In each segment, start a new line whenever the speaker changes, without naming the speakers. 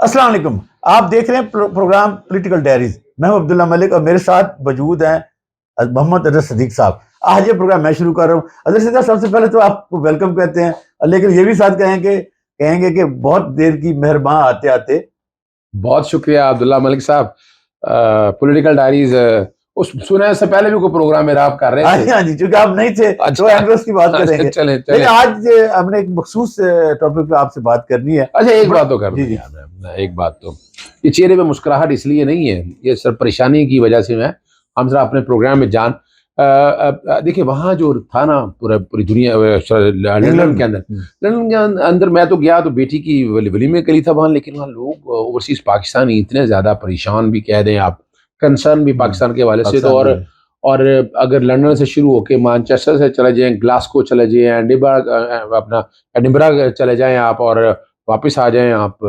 السلام علیکم. آپ دیکھ رہے ہیں پروگرام پولیٹیکل ڈائریز. میں ہوں عبداللہ ملک اور میرے ساتھ موجود ہیں محمد اظہر صدیق صاحب. آج یہ پروگرام میں شروع کر رہا ہوں. اظہر صدیق صاحب سب سے پہلے تو آپ کو ویلکم کہتے ہیں, لیکن یہ بھی ساتھ کہیں گے کہ بہت دیر کی مہربان آتے آتے.
بہت شکریہ عبداللہ ملک صاحب. پولیٹیکل ڈائریز سنے سے پہلے بھی کوئی پروگرام میرا آپ کر رہے ہیں.
ہاں جی, چونکہ آپ نہیں تھے تو اینڈروس کی بات کریں گے. لیکن آج ہم نے ایک مخصوص ٹاپک پہ آپ سے بات کرنی ہے.
اچھا ایک بات تو کر دیں ایک بات تو یہ چہرے پہ مسکراہٹ اس لیے نہیں ہے, یہ سر پریشانی کی وجہ سے ہم ذرا اپنے پروگرام میں جان دیکھیں وہاں جو تھا نا پوری دنیا لندن کے اندر میں تو گیا تو بیٹی کی ولیمے کے لیے تھا وہاں, لیکن وہاں لوگ اوورسیز پاکستانی اتنے زیادہ پریشان بھی کہہ دیں آپ, کنسرن بھی پاکستان کے حوالے سے تو. اور اگر لندن سے شروع ہو کے مانچسٹر سے چلے جائیں, گلاسکو چلے جائیں, اپنا ایڈنبرا چلے جائیں آپ, اور واپس آ جائیں آپ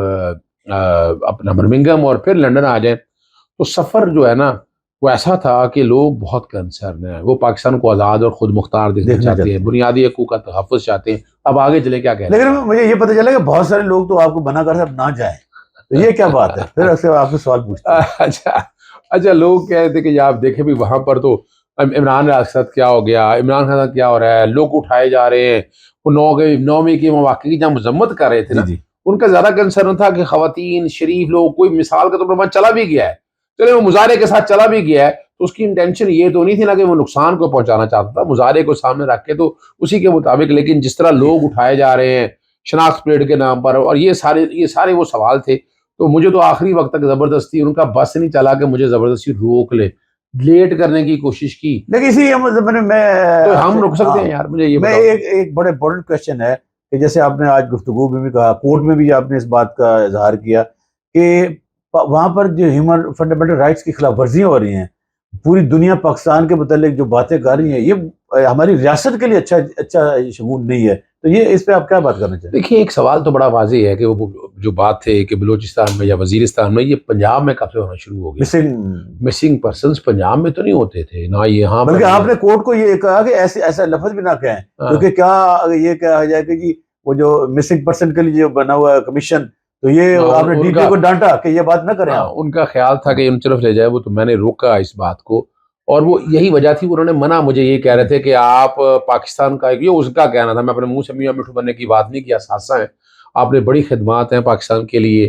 اپنا برمنگھم اور پھر لندن آ جائیں, تو سفر جو ہے نا وہ ایسا تھا کہ لوگ بہت کنسرن ہیں. وہ پاکستان کو آزاد اور خود مختار دیکھنا چاہتے ہیں, بنیادی حقوق کا تحفظ چاہتے ہیں. اب آگے چلے کیا کہہ رہے ہیں.
لیکن مجھے یہ پتہ چلا کہ بہت سارے لوگ تو آپ کو منع کر نہ جائیں, تو یہ کیا بات ہے؟ پھر اس سے آپ سے سوال پوچھتے ہیں.
اچھا لوگ کہہ رہے تھے کہ آپ دیکھیں بھی وہاں پر تو عمران خان کے ساتھ کیا ہو گیا, عمران خان کیا ہو رہا ہے, لوگ اٹھائے جا رہے ہیں. وہ 9 کے مواقع کی جہاں مذمت کر رہے تھے نا, ان کا زیادہ کنسرن تھا کہ خواتین شریف لوگ, کوئی مثال کے طور پر چلا بھی گیا ہے, چلے وہ مظاہرے کے ساتھ چلا بھی گیا ہے, تو اس کی انٹینشن یہ تو نہیں تھی نا کہ وہ نقصان کو پہنچانا چاہتا تھا, مظاہرے کو سامنے رکھ کے تو اسی کے مطابق. لیکن جس طرح لوگ اٹھائے جا رہے ہیں شناخت پلیٹ کے نام پر, اور یہ سارے وہ سوال تھے, تو مجھے تو آخری وقت تک زبردستی ان کا بس نہیں چلا کہ مجھے زبردستی روک لے, لیٹ کرنے کی کوشش کی.
لیکن اسی میں
تو ہم رک سکتے ہیں یار, مجھے یہ بتاؤ.
ایک بڑا امپورٹنٹ کوشچن ہے کہ جیسے آپ نے آج گفتگو میں بھی کہا, کورٹ میں بھی آپ نے اس بات کا اظہار کیا کہ وہاں پر جو ہیومن فنڈامنٹل رائٹس کی خلاف ورزیاں ہو رہی ہیں, پوری دنیا پاکستان کے متعلق جو باتیں کر رہی ہیں, یہ ہماری ریاست کے لیے اچھا شگون نہیں ہے. تو یہ اس پہ آپ کیا بات کرنا چاہتے ہیں؟
دیکھیے ایک سوال تو بڑا واضح ہے کہ وہ جو بات تھے کہ بلوچستان میں یا وزیرستان میں, یہ پنجاب میں کب سے ہونا شروع ہو گیا. مسنگ پرسنز پنجاب میں تو نہیں ہوتے تھے نہ, یہاں
بلکہ آپ نے کورٹ کو یہ کہا کہ ایسا لفظ بھی نہ کہیں, کیونکہ کیا یہ کہا جائے کہ جی وہ جو مسنگ پرسن کے لیے جو بنا ہوا ہے کمیشن, تو یہ آپ نے ڈی پی کو ڈانٹا کہ یہ بات نہ کریں.
ان کا خیال تھا کہ ان طرف لے جائے وہ, تو میں نے روکا اس بات کو, اور وہ یہی وجہ تھی. انہوں نے منع, مجھے یہ کہہ رہے تھے کہ آپ پاکستان کا, یہ اس کا کہنا تھا, میں اپنے منہ سے میاں مٹھو بننے کی بات نہیں کیا. ساتھ ہیں آپ نے بڑی خدمات ہیں پاکستان کے لیے,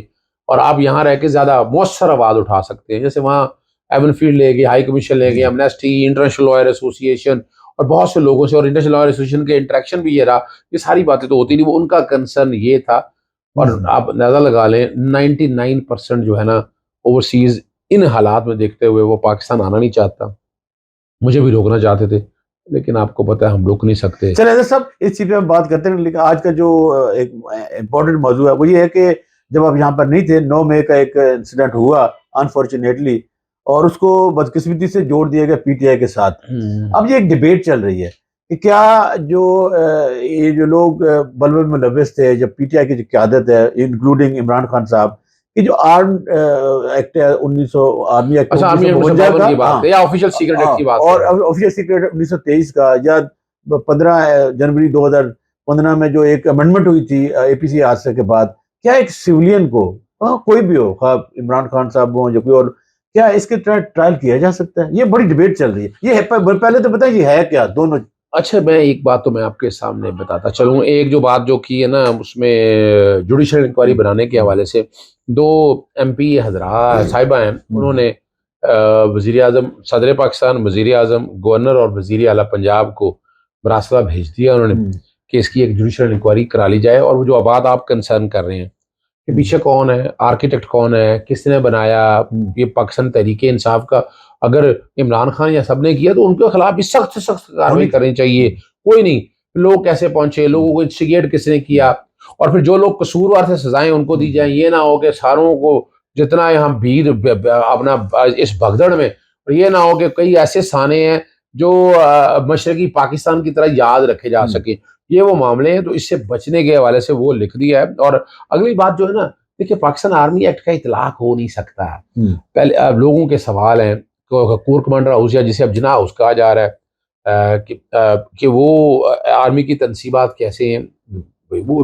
اور آپ یہاں رہ کے زیادہ مؤثر آواز اٹھا سکتے ہیں. جیسے وہاں ایون فیلڈ لے گئے, ہائی کمیشن لے گئے, امنیسٹی, انٹرنیشنل لائر ایسوسیشن, اور بہت سے لوگوں سے, اور انٹرنیشنل لائر ایسوسیشن کے انٹریکشن بھی یہ رہا. یہ ساری باتیں تو ہوتی نہیں, وہ ان کا کنسرن یہ تھا. اور آپ اندازہ لگا لیں 99% جو ہے نا اوورسیز ان حالات میں دیکھتے ہوئے وہ پاکستان آنا نہیں چاہتا. مجھے بھی روکنا چاہتے تھے, لیکن آپ کو پتہ ہے ہم روک نہیں سکتے.
چلے حضرت صاحب اس چیز پہ ہم بات کرتے ہیں, لیکن آج کا جو ایک امپورٹنٹ موضوع ہے وہ یہ ہے کہ جب آپ یہاں پر نہیں تھے, 9 مئی کا ایک انسیڈنٹ ہوا انفارچونیٹلی, اور اس کو بدقسمتی سے جوڑ دیا گیا پی ٹی آئی کے ساتھ. اب یہ ایک ڈیبیٹ چل رہی ہے کہ کیا یہ جو لوگ بلبل میں ملوث تھے, جب پی ٹی آئی کی جو قیادت ہے انکلوڈنگ عمران خان صاحب, کہ جو آرمڈ ایکٹ ہے 1900 آرمی ایکٹ 1952 کا,
یا آفیشیل سیکرٹ ایکٹ کی بات,
اور آفیشیل سیکرٹ 1923 کا, یا 15 جنوری 2015 میں جو ایک امینڈمنٹ ہوئی تھی اے پی سی حادثے کے بعد, کیا ایک سویلین کو, کوئی بھی ہو, عمران خان صاحب ہوں یا کوئی اور, کیا اس کے ٹرائل کیا جا سکتا ہے؟ یہ بڑی ڈیبیٹ چل رہی ہے. یہ پہلے تو بتائیں یہ ہے کیا دونوں.
اچھا میں ایک بات تو میں آپ کے سامنے بتاتا چلوں. ایک جو بات جو کی ہے نا, اس میں جوڈیشل انکوائری بنانے کے حوالے سے 2 ایم پی حضرات صاحبہ ہیں, انہوں نے وزیر اعظم, صدر پاکستان, وزیر اعظم, گورنر اور وزیر اعلیٰ پنجاب کو مراسلہ بھیج دیا انہوں نے کہ اس کی ایک جوڈیشل انکوائری کرا لی جائے. اور وہ جو بات آپ کنسرن کر رہے ہیں کہ پیچھے کون ہے, آرکیٹیکٹ کون ہے, کس نے بنایا, یہ پاکستان تحریک انصاف کا اگر عمران خان یا سب نے کیا تو ان کے خلاف بھی سخت سے سخت کارروائی کرنی چاہیے. کوئی نہیں, لوگ کیسے پہنچے, لوگوں کو انسٹیگیٹ کس نے کیا, اور پھر جو لوگ قصوروار تھے سزائیں ان کو دی جائیں. یہ نہ ہو کہ ساروں کو جتنا یہاں بھیڑ اپنا اس بھگدڑ میں, اور یہ نہ ہو کہ کئی ایسے سانے ہیں جو مشرقی پاکستان کی طرح یاد رکھے جا سکیں. یہ وہ معاملے ہیں, تو اس سے بچنے کے حوالے سے وہ لکھ دیا ہے. اور اگلی بات جو ہے نا, دیکھیے پاکستان آرمی ایکٹ کا اطلاق ہو نہیں سکتا. پہلے لوگوں کے سوال ہیں, کور کمانڈر ہاؤس یا جسے اب جناح ہاؤس کہا جا رہا ہے, کہ وہ آرمی کی تنصیبات کیسے ہیں, وہ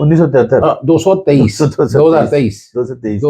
2023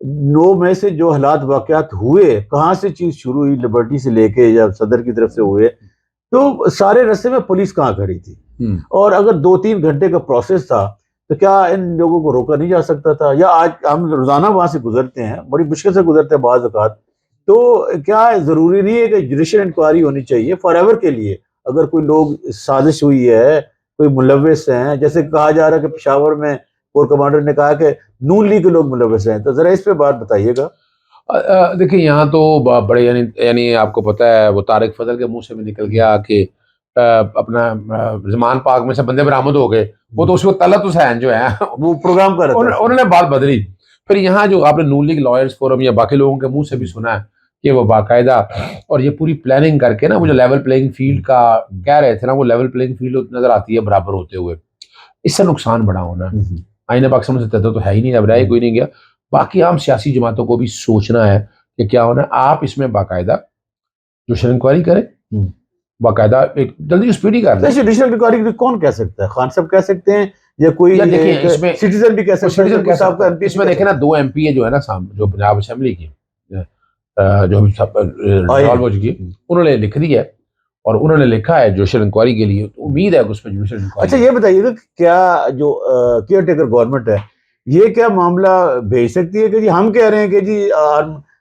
9 مئی سے جو حالات واقعات ہوئے، کہاں سے چیز شروع ہوئی، لبرٹی سے لے کے یا صدر کی طرف سے ہوئے، تو سارے رستے میں پولیس کہاں کھڑی تھی؟ اور اگر 2-3 گھنٹے کا پروسیس تھا تو کیا ان لوگوں کو روکا نہیں جا سکتا تھا؟ یا آج ہم روزانہ وہاں سے گزرتے ہیں، بڑی مشکل سے گزرتے ہیں بعض اوقات، تو کیا ضروری نہیں ہے کہ جوڈیشل انکوائری ہونی چاہیے فار ایور کے لیے؟ اگر کوئی لوگ سازش ہوئی ہے، کوئی ملوث ہیں، جیسے کہا جا رہا ہے کہ پشاور میں کور کمانڈر نے کہا کہ نون لیگ کے لوگ ملوث ہیں، تو ذرا اس پہ بات بتائیے گا۔
دیکھیں یہاں تو بڑے یعنی آپ کو پتہ ہے وہ طارق فضل کے منہ سے بھی نکل گیا کہ اپنا زمان پاک میں سے بندے برآمد ہو گئے، وہ تو اس وقت طلعت حسین جو ہے
وہ پروگرام کر رہا تھا،
انہوں نے بات بدلی۔ پھر یہاں جو آپ نے نون لیگ لائرز فورم یا باقی لوگوں کے منہ سے بھی سنا ہے کہ وہ باقاعدہ اور یہ پوری پلاننگ کر کے نا، وہ جو لیول پلینگ فیلڈ کا کہہ رہے تھے نا، وہ لیول پلینگ فیلڈ نظر آتی ہے برابر ہوتے ہوئے، اس سے نقصان بڑا ہونا ہے۔ آئین پاکستان سے تو ہے ہی نہیں، اب رہا کوئی نہیں گیا۔ باقی عام سیاسی جماعتوں کو بھی سوچنا ہے کہ کیا ہونا ہے، آپ اس میں باقاعدہ جوڈیشل انکوائری کریں، باقاعدہ ایک جلدی اسپیڈی کر دیں۔
جوڈیشل انکوائری کون کہہ سکتا ہے؟ خان صاحب کہہ سکتے ہیں یا کوئی سٹیزن بھی کہہ سکتا ہے؟
اس میں دیکھیں نا 2 MP جو ہے نا جو پنجاب اسمبلی کی جو انہوں نے لکھ دی ہے، اور انہوں نے لکھا ہے جوڈیشل انکوائری کے لیے، تو امید ہے کہ اس میں جوڈیشل انکوائری۔
اچھا یہ بتائیے گا کیا جو کیئر ٹیکر گورنمنٹ ہے یہ کیا معاملہ بھیج سکتی ہے کہ جی ہم کہہ رہے ہیں کہ جی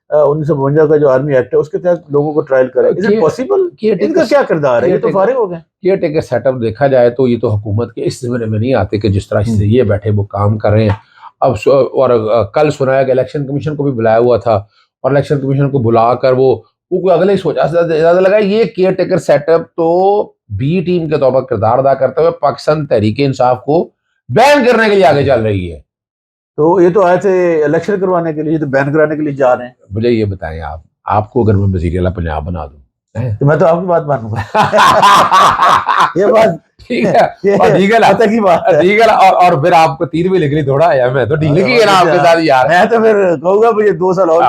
1952 کا جو آرمی ایکٹ ہے اس کے تحت لوگوں کو ٹرائل کرے؟ Is it possible? ان کا کیا کردار ہے؟ یہ تو فارغ ہو گئے۔
کیئر ٹیکر سیٹ اپ دیکھا جائے تو یہ تو حکومت کے اس زمرے میں نہیں آتے کہ جس طرح سے یہ بیٹھے وہ کام کر رہے ہیں۔ اب اور کل سنایا کہ الیکشن کمیشن کو بھی بلایا ہوا تھا، اور الیکشن کمیشن کو بلا کر وہ کوئی اگلے ہی سوچا زیادہ لگا یہ کیئر ٹیکر سیٹ اپ تو بی ٹیم کے طور پر کردار ادا کرتے ہوئے پاکستان تحریک انصاف کو بین کرنے کے لیے آگے چل رہی ہے۔
تو یہ تو آئے تھے الیکشن کروانے کے لیے، یہ تو بین کرانے کے لیے جا رہے ہیں۔
مجھے یہ بتائیں آپ کو اگر میں وزیر اعلیٰ پنجاب بنا دوں
تو میں تو آپ کی بات مانوں گا۔ یہ بات
ٹھیک ہے، اور پھر آپ کو تیر بھی لکھ لی تھوڑا ہے، میں تو ڈیل کی ہے نا آپ کے ساتھ یار،
میں تو پھر کہوں گا مجھے 2 سال اور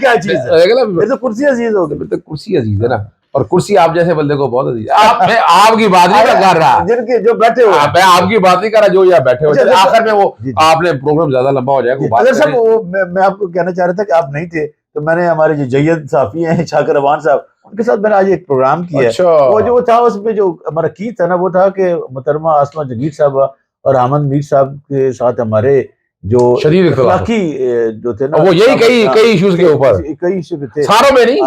کیا چیز ہے، تو کرسی عزیز ہو گئی،
تو کرسی عزیز ہے نا، اور کرسی آپ جیسے بندے کو بہت عزیز ہے۔ آپ کی بات نہیں کر رہا،
جن کے جو بیٹھے ہوئے،
میں آپ کی بات نہیں کر رہا جو یہاں بیٹھے ہوئے، آخر میں وہ آپ نے پروگرام زیادہ لمبا ہو جائے گا۔
اگر صاحب میں آپ کو کہنا چاہ رہا تھا کہ آپ نہیں تھے تو میں نے ہمارے جو جید صحافی ہیں شاکر روان صاحب، ان کے ساتھ میں نے آج ایک پروگرام کیا ہے، وہ جو تھا اس میں جو ہمارا کی تھا نا وہ تھا کہ محترمہ آسمہ جگیر صاحب اور احمد میر صاحب کے ساتھ ہمارے جو
شدید
اخلاقی جو تھے نا،
وہ یہی کئی ایشوز کے اوپر،
کئی ایشو پہ تھے،
ساروں میں نہیں،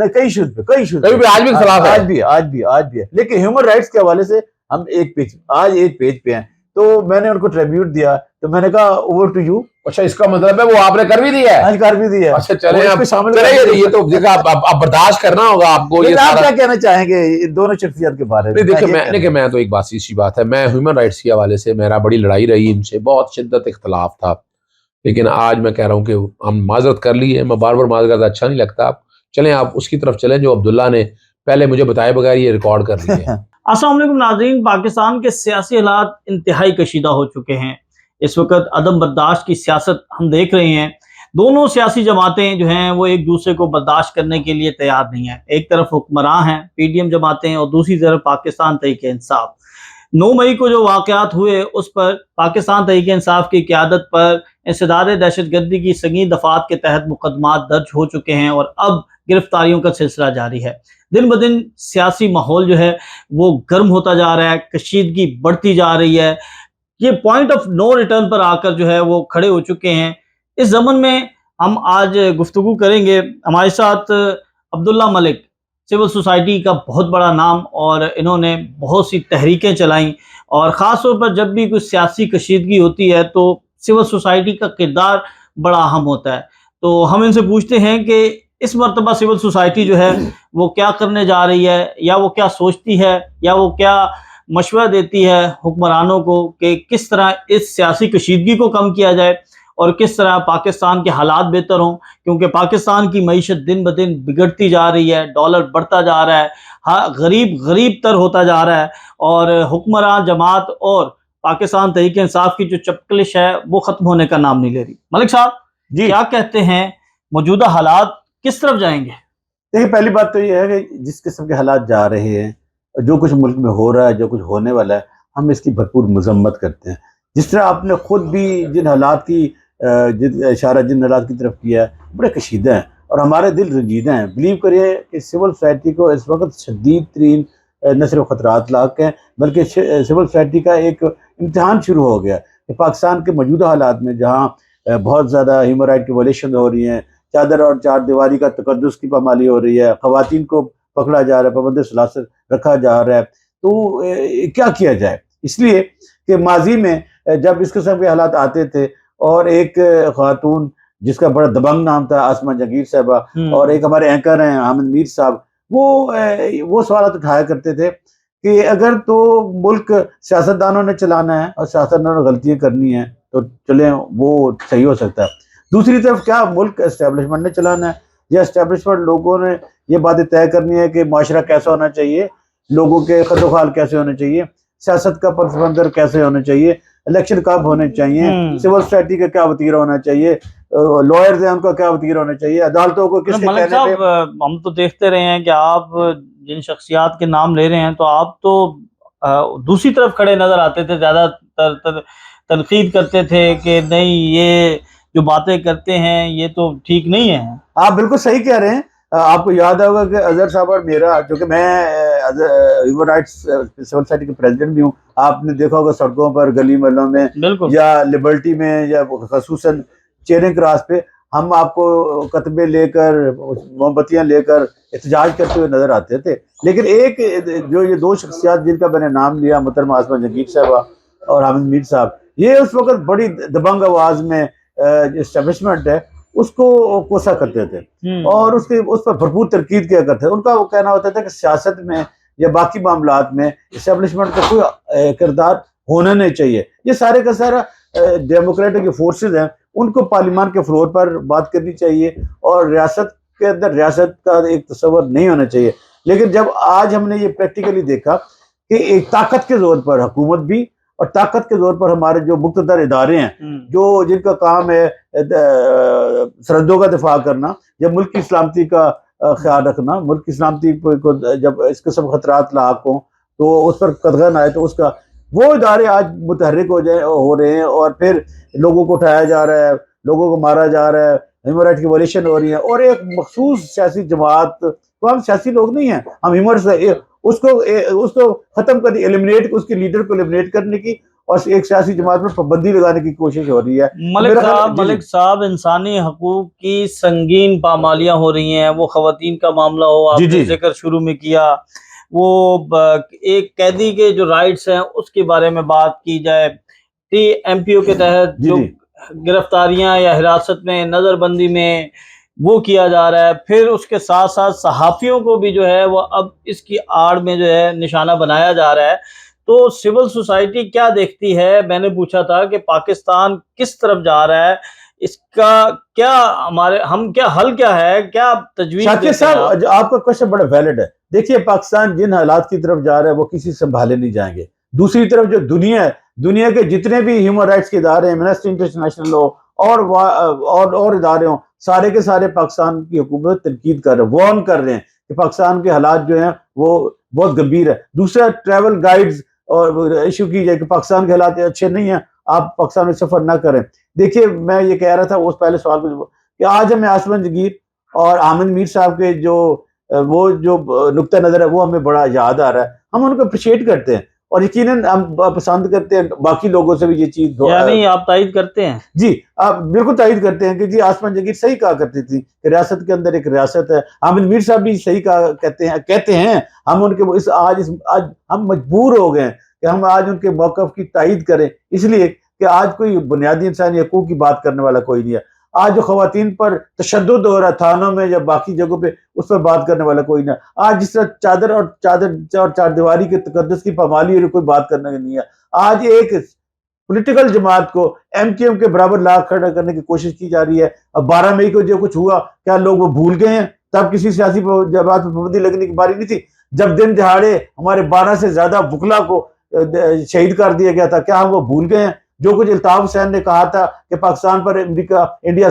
کئی ایشوز پہ
آج بھی خلاف ہے،
آج بھی ہے، لیکن ہیومن رائٹس کے حوالے سے ہم آج ایک پیج پہ ہیں۔ تو میں نے ان کو ٹریبیوٹ دیا، تو میں نے کہا اوور ٹو یو۔
اچھا اس کا مطلب ہے وہ آپ نے کر بھی دیا ہے؟
آج کر بھی دیا ہے۔
اچھا چلیں یہ تو اب برداشت کرنا ہوگا آپ کو۔
آپ کیا کہنا چاہیں گے ان دونوں شخصیات کے بارے میں؟
دیکھیں میں تو ایک بات سی بات ہے، میں ہیومن رائٹس کے حوالے سے میرا بڑی لڑائی رہی ان سے، بہت شدت اختلاف تھا، لیکن آج میں کہہ رہا ہوں کہ ہم معذرت کر لی ہے، میں بار بار معذرت کرتا اچھا نہیں لگتا۔ چلیں آپ اس کی طرف چلیں جو عبداللہ نے پہلے مجھے بتائے بغیر یہ ریکارڈ کر لی ہے۔
السلام علیکم ناظرین، پاکستان کے سیاسی حالات انتہائی کشیدہ ہو چکے ہیں۔ اس وقت عدم برداشت کی سیاست ہم دیکھ رہے ہیں، دونوں سیاسی جماعتیں جو ہیں وہ ایک دوسرے کو برداشت کرنے کے لیے تیار نہیں ہیں۔ ایک طرف حکمراں ہیں PDM جماعتیں، اور دوسری طرف پاکستان تحریک انصاف۔ 9 مئی کو جو واقعات ہوئے اس پر پاکستان تحریک انصاف کی قیادت پر انسداد دہشت گردی کی سنگین دفعات کے تحت مقدمات درج ہو چکے ہیں، اور اب گرفتاریوں کا سلسلہ جاری ہے۔ دن بدن سیاسی ماحول جو ہے وہ گرم ہوتا جا رہا ہے، کشیدگی بڑھتی جا رہی ہے، یہ پوائنٹ آف نو ریٹرن پر آ کر جو ہے وہ کھڑے ہو چکے ہیں۔ اس ضمن میں ہم آج گفتگو کریں گے، ہمارے ساتھ عبداللہ ملک، سول سوسائٹی کا بہت بڑا نام، اور انہوں نے بہت سی تحریکیں چلائیں، اور خاص طور پر جب بھی کوئی سیاسی کشیدگی ہوتی ہے تو سول سوسائٹی کا کردار بڑا اہم ہوتا ہے۔ تو ہم ان سے پوچھتے ہیں کہ اس مرتبہ سول سوسائٹی جو ہے وہ کیا کرنے جا رہی ہے، یا وہ کیا سوچتی ہے، یا وہ کیا مشورہ دیتی ہے حکمرانوں کو کہ کس طرح اس سیاسی کشیدگی کو کم کیا جائے، اور کس طرح پاکستان کے حالات بہتر ہوں، کیونکہ پاکستان کی معیشت دن بدن بگڑتی جا رہی ہے، ڈالر بڑھتا جا رہا ہے، غریب تر ہوتا جا رہا ہے، اور حکمران جماعت اور پاکستان تحریک انصاف کی جو چپکلش ہے وہ ختم ہونے کا نام نہیں لے رہی۔ ملک صاحب جی کیا کہتے ہیں، موجودہ حالات کس طرف جائیں گے؟
دیکھیں پہلی بات تو یہ ہے کہ جس قسم کے حالات جا رہے ہیں، جو کچھ ملک میں ہو رہا ہے، جو کچھ ہونے والا ہے، ہم اس کی بھرپور مذمت کرتے ہیں۔ جس طرح آپ نے خود بھی جن حالات کی اشارہ جن حالات کی طرف کیا ہے بڑے کشیدہ ہیں اور ہمارے دل رنجیدہ ہیں. بلیو کریے کہ سول سوسائٹی کو اس وقت شدید ترین نہ صرف خطرات لاحق ہیں بلکہ سول سوسائٹی کا ایک امتحان شروع ہو گیا کہ پاکستان کے موجودہ حالات میں جہاں بہت زیادہ ہیومن رائٹ کی وائلیشن ہو رہی ہیں، چادر اور چار دیواری کا تقدس کی پامالی ہو رہی ہے، خواتین کو پکڑا جا رہا ہے، پابند سلاست رکھا جا رہا ہے، تو کیا کیا جائے؟ اس لیے کہ ماضی میں جب اس قسم کے حالات آتے تھے اور ایک خاتون جس کا بڑا دبنگ نام تھا آسمہ جہانگیر صاحبہ اور ایک ہمارے اینکر ہیں حامد میر صاحب، وہ سوالات اٹھایا کرتے تھے کہ اگر تو ملک سیاستدانوں نے چلانا ہے اور سیاستدانوں نے غلطیاں کرنی ہیں تو چلیں وہ صحیح ہو سکتا ہے، دوسری طرف کیا ملک اسٹیبلشمنٹ نے چلانا ہے یا اسٹیبلشمنٹ لوگوں نے یہ باتیں طے کرنی ہے کہ معاشرہ کیسا ہونا چاہیے، لوگوں کے خد و خال کیسے ہونے چاہیے، سیاست کا پس منظر کیسے ہونا چاہیے، الیکشن کب ہونے چاہیے، سول سوسائٹی کا کیا وتیرہ ہونا چاہیے، لائرز ہیں ان کا کیا وتیرہ ہونا چاہیے، عدالتوں کو کس کے
ملک
کہنے پہ.
صاحب ہم تو دیکھتے رہے ہیں کہ آپ جن شخصیات کے نام لے رہے ہیں تو آپ تو دوسری طرف کھڑے نظر آتے تھے، زیادہ تر تنقید کرتے تھے کہ نہیں یہ جو باتیں کرتے ہیں یہ تو ٹھیک نہیں ہے.
آپ بالکل صحیح کہہ رہے ہیں. آپ کو یاد ہوگا کہ اظہر صاحب اور میرا، چونکہ میں ہیومن رائٹس سول سوسائٹی کے پریزیڈنٹ بھی ہوں، آپ نے دیکھا ہوگا سڑکوں پر، گلی محلوں میں
بالکل
یا لبرٹی میں یا خصوصاً چیرنگ کراس پہ ہم آپ کو کتبے لے کر موم بتیاں لے کر احتجاج کرتے ہوئے نظر آتے تھے. لیکن ایک جو یہ دو شخصیات جن کا میں نے نام لیا، محترمہ آسمہ جہانگیر صاحبہ اور حامد میر صاحب، یہ اس وقت بڑی دبنگ آواز میں اسٹیبلشمنٹ ہے اس کو کوسا کرتے تھے اور اس پر بھرپور تنقید کیا کرتے تھے. ان کا وہ کہنا ہوتا تھا کہ سیاست میں یا باقی معاملات میں اسٹیبلشمنٹ کا کوئی کردار ہونا نہیں چاہیے، یہ سارے کا سارا ڈیموکریٹک فورسز ہیں، ان کو پارلیمان کے فلور پر بات کرنی چاہیے اور ریاست کے اندر ریاست کا ایک تصور نہیں ہونا چاہیے. لیکن جب آج ہم نے یہ پریکٹیکلی دیکھا کہ ایک طاقت کے زور پر حکومت بھی اور طاقت کے زور پر ہمارے جو مقتدر ادارے ہیں جو جن کا کام ہے سرحدوں کا دفاع کرنا یا ملک کی سلامتی کا خیال رکھنا، ملک کی سلامتی کو جب اس قسم خطرات لاحق ہوں تو اس پر قدغن آئے تو اس کا وہ ادارے آج متحرک ہو رہے ہیں اور پھر لوگوں کو اٹھایا جا رہا ہے، لوگوں کو مارا جا رہا ہے، ہیومن رائٹ کی وائلیشن ہو رہی ہے. اور ایک مخصوص سیاسی جماعت، تو ہم سیاسی لوگ نہیں ہیں، ہم اس کو ختم کرنے، ایلیمنیٹ، اس کے لیڈر کو ایلیمنیٹ کرنے کی اور ایک سیاسی جماعت پر پابندی لگانے کی کوشش ہو رہی ہے.
ملک صاحب انسانی حقوق کی سنگین پامالیاں ہو رہی ہیں. وہ خواتین کا معاملہ ہو، آپ نے ذکر شروع میں کیا، وہ ایک قیدی کے جو رائٹس ہیں اس کے بارے میں بات کی جائے، ایم پی او کے تحت جو گرفتاریاں یا حراست میں نظر بندی میں وہ کیا جا رہا ہے، پھر اس کے ساتھ ساتھ صحافیوں کو بھی جو ہے وہ اب اس کی آڑ میں جو ہے نشانہ بنایا جا رہا ہے. تو سول سوسائٹی کیا دیکھتی ہے؟ میں نے پوچھا تھا کہ پاکستان کس طرف جا رہا ہے، اس کا کیا حل کیا ہے، کیا تجویز دیتے ہیں؟
شاکر صاحب آپ کا کوشچن بڑا ویلڈ ہے. دیکھیے پاکستان جن حالات کی طرف جا رہا ہے وہ کسی سے سنبھالے نہیں جائیں گے. دوسری طرف جو دنیا ہے، دنیا کے جتنے بھی ہیومن رائٹس کے ادارے ہیں، ایمنسٹی انٹرنیشنل ہو اور ادارے ہوں، سارے کے سارے پاکستان کی حکومت تنقید کر رہے ہیں، وارن کر رہے ہیں کہ پاکستان کے حالات جو ہیں وہ بہت گمبھیر ہے. دوسرا ٹریول گائیڈز اور ایشو کی جائے کہ پاکستان کے حالات اچھے نہیں ہیں، آپ پاکستان میں سفر نہ کریں. دیکھیے میں یہ کہہ رہا تھا اس پہلے سوال میں کہ آج ہمیں آسمہ جہانگیر اور حامد میر صاحب کے وہ جو نقطہ نظر ہے وہ ہمیں بڑا یاد آ رہا ہے. ہم ان کو اپریشیٹ کرتے ہیں اور یقیناً ہم پسند کرتے ہیں باقی لوگوں سے بھی یہ چیز.
یعنی آپ تائید کرتے ہیں؟
جی آپ بالکل تائید کرتے ہیں کہ جی آسمہ جہانگیر صحیح کہا کرتی تھی کہ ریاست کے اندر ایک ریاست ہے. حامد میر صاحب بھی صحیح کہا کہتے ہیں. ہم ان کے آج ہم مجبور ہو گئے ہیں کہ ہم آج ان کے موقف کی تائید کریں، اس لیے کہ آج کوئی بنیادی انسانی حقوق کی بات کرنے والا کوئی نہیں ہے. آج جو خواتین پر تشدد ہو رہا ہے تھانوں میں یا باقی جگہوں پہ، اس پر بات کرنے والا کوئی نہیں ہے. آج جس طرح چادر اور چار دیواری کے تقدس کی پامالی ہے، کوئی بات کرنے نہیں ہے. آج ایک پولیٹیکل جماعت کو ایم کیو ایم کے برابر لا کھڑا کرنے کی کوشش کی جا رہی ہے. اب 12 مئی کو جو کچھ ہوا، کیا لوگ وہ بھول گئے ہیں؟ تب کسی سیاسی جماعت پر پابندی لگنے کی باری نہیں تھی جب دن دہاڑے ہمارے 12 سے زیادہ وکلا کو شہید کر دیا گیا تھا. کیا ہم وہ بھول گئے ہیں؟ جو کچھ الطاف حسین نے کہا تھا کہ پاکستان پر انڈیا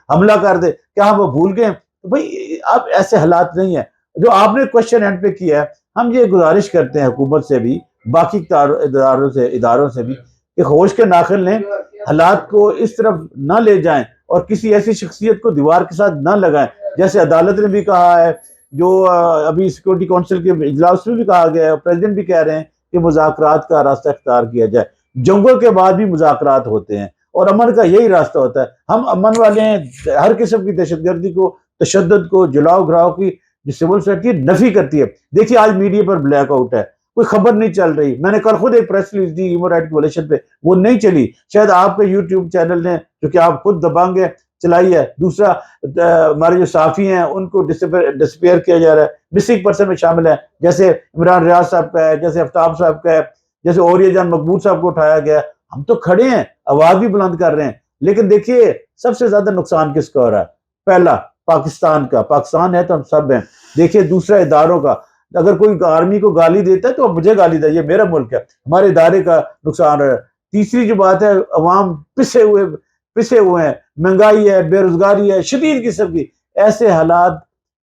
حملہ کر دے، کیا ہم وہ بھول گئے ہیں؟ بھائی اب ایسے حالات نہیں ہیں. جو آپ نے کوشچن اینڈ پہ کیا ہے، ہم یہ گزارش کرتے ہیں حکومت سے بھی، باقی اداروں سے بھی کہ ہوش کے ناخن لیں, حالات کو اس طرف نہ لے جائیں اور کسی ایسی شخصیت کو دیوار کے ساتھ نہ لگائیں. جیسے عدالت نے بھی کہا ہے, جو ابھی سیکورٹی کونسل کے اجلاس میں بھی کہا گیا ہے, پریزیڈنٹ بھی کہہ رہے ہیں کہ مذاکرات کا راستہ اختیار کیا جائے. جنگوں کے بعد بھی مذاکرات ہوتے ہیں اور امن کا یہی راستہ ہوتا ہے. ہم امن والے ہیں, ہر قسم کی دہشت گردی کو, تشدد کو, جلاؤ گھراؤ کی جو سول سوسائٹی نفی کرتی ہے. دیکھیے آج میڈیا پر بلیک آؤٹ ہے, کوئی خبر نہیں چل رہی. میں نے کل خود ایک press release the human right coalition پہ, وہ نہیں چلی. شاید آپ کے یوٹیوب چینل نے, جو کہ آپ خود دبانگ ہیں, چلائی ہے. دوسرا ہمارے جو صحافی ہیں ان کو ڈسپیئر کیا جا رہا ہے, مسنگ پرسن میں شامل ہیں, جیسے عمران ریاض صاحب کا ہے, جیسے آفتاب صاحب کا ہے, جیسے اوریہ جان مقبول صاحب کو اٹھایا گیا. ہم تو کھڑے ہیں, آواز بھی بلند کر رہے ہیں, لیکن دیکھیے سب سے زیادہ نقصان کس کا ہو رہا ہے؟ پہلا پاکستان کا. پاکستان ہے تو ہم سب ہیں. دیکھیے دوسرا اداروں کا. اگر کوئی آرمی کو گالی دیتا ہے تو مجھے گالی دے, یہ میرا ملک ہے, ہمارے ادارے کا نقصان ہو رہا ہے. تیسری جو بات ہے, عوام پسے ہوئے ہیں, مہنگائی ہے, بے روزگاری ہے, شدید قسم کی. ایسے حالات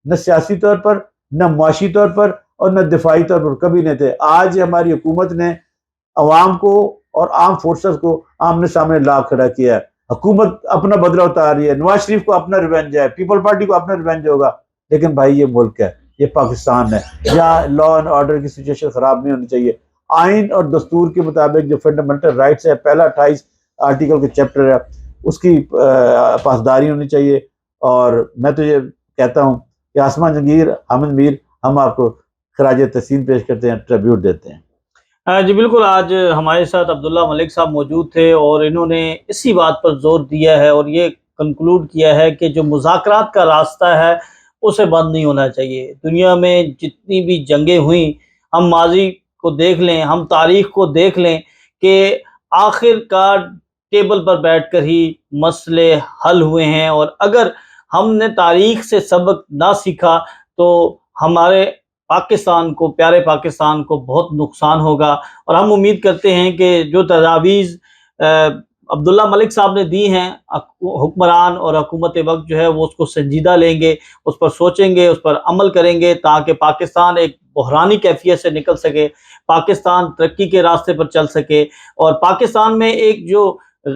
نہ سیاسی طور پر, نہ معاشی طور پر اور نہ دفاعی طور پر کبھی نہیں تھے. آج ہماری حکومت نے عوام کو اور عام فورسز کو آمنے سامنے لا کھڑا کیا ہے. حکومت اپنا بدلہ اتار رہی ہے. نواز شریف کو اپنا ریونج ہے, پیپل پارٹی کو اپنا ریونج ہوگا. لیکن بھائی یہ ملک ہے, یہ پاکستان ہے, جہاں لا اینڈ آرڈر کی سچویشن خراب نہیں ہونی چاہیے. آئین اور دستور کے مطابق جو فنڈامنٹل رائٹس ہے, پہلا 28 آرٹیکل کے چیپٹر ہے, اس کی پاسداری ہونی چاہیے. اور میں تو یہ کہتا ہوں کہ آسمان جہانگیر حامد میر, ہم آپ کو خراج تحسین پیش کرتے ہیں, ٹریبیوٹ دیتے ہیں.
جی بالکل, آج ہمارے ساتھ عبداللہ ملک صاحب موجود تھے اور انہوں نے اسی بات پر زور دیا ہے اور یہ کنکلوڈ کیا ہے کہ جو مذاکرات کا راستہ ہے اسے بند نہیں ہونا چاہیے. دنیا میں جتنی بھی جنگیں ہوئیں, ہم ماضی کو دیکھ لیں, ہم تاریخ کو دیکھ لیں, کہ آخر کار ٹیبل پر بیٹھ کر ہی مسئلے حل ہوئے ہیں. اور اگر ہم نے تاریخ سے سبق نہ سیکھا تو ہمارے پاکستان کو, پیارے پاکستان کو بہت نقصان ہوگا. اور ہم امید کرتے ہیں کہ جو تجاویز عبداللہ ملک صاحب نے دی ہیں, حکمران اور حکومت وقت جو ہے وہ اس کو سنجیدہ لیں گے, اس پر سوچیں گے, اس پر عمل کریں گے, تاکہ پاکستان ایک بحرانی کیفیت سے نکل سکے, پاکستان ترقی کے راستے پر چل سکے, اور پاکستان میں ایک جو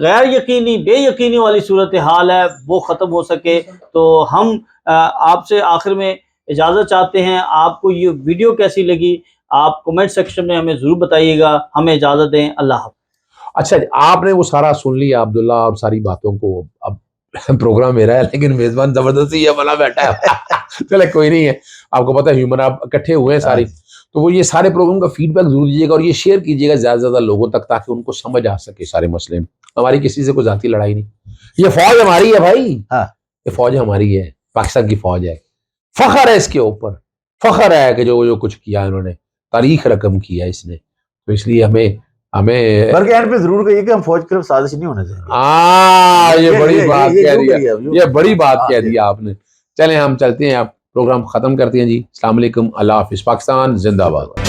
غیر یقینی, بے یقینی والی صورتحال ہے وہ ختم ہو سکے. تو ہم آپ سے آخر میں اجازت چاہتے ہیں. آپ کو یہ ویڈیو کیسی لگی آپ کمنٹ سیکشن میں ہمیں ضرور بتائیے گا. ہمیں اجازت دیں, اللہ حافظ.
اچھا, آپ نے وہ سارا سن لیا عبداللہ اور ساری باتوں کو. اب پروگرام میرا ہے لیکن میزبان زبردستی ہے, بنا بیٹھا ہے. چلے کوئی نہیں ہے, آپ کو پتہ ہے ہیومن آپ اکٹھے ہوئے ہیں ساری, تو وہ یہ سارے پروگرام کا فیڈ بیک ضرور دیجیے گا اور یہ شیئر کیجیے گا زیادہ سے زیادہ لوگوں تک, تاکہ ان کو سمجھ آ سکے سارے مسئلے. ہماری کسی سے کوئی ذاتی لڑائی نہیں, یہ فوج ہماری ہے بھائی, یہ فوج ہماری ہے, پاکستان کی فوج ہے. فخر ہے اس کے اوپر, فخر ہے کہ جو کچھ کیا انہوں نے, تاریخ رقم کیا اس نے. تو اس لیے ہمیں
بلکہ اینڈ پہ ضرور کہیے کہ ہم فوج کی طرف سازش نہیں ہونا چاہیے.
یہ بڑی بات کہہ دیا, یہ بڑی بات کہہ دیا آپ نے. چلیں ہم چلتے ہیں, آپ پروگرام ختم کرتے ہیں جی. السلام علیکم, اللہ حافظ, پاکستان زندہ باد.